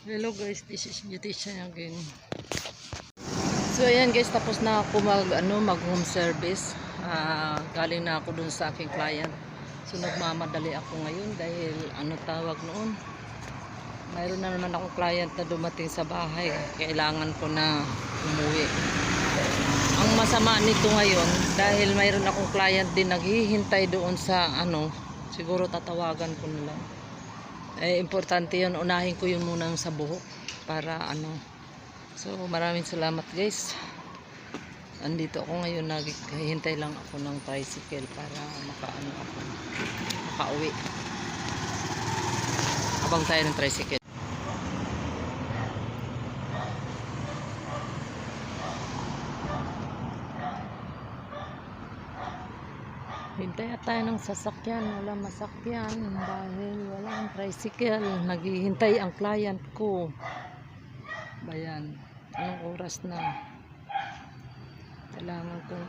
Hello guys, this is Beautician again. So ayan guys, tapos na ako mag home service. Galing na ako dun sa aking client. So nagmamadali ako ngayon dahil tawag noon. Mayroon na naman akong client na dumating sa bahay. Kailangan ko na umuwi. Ang masama nito ngayon dahil mayroon akong client din naghihintay doon sa siguro tatawagan ko na lang. Importante yun, unahin ko yun muna sa buhok para so maraming salamat guys. Andito ako ngayon, naghihintay lang ako ng tricycle para makauwi habang tayo ng tricycle. Hintay tayo ng sasakyan, wala masakyan dahil walang tricycle. Naghihintay ang client ko. Bayan, anong oras na? Kailangan kong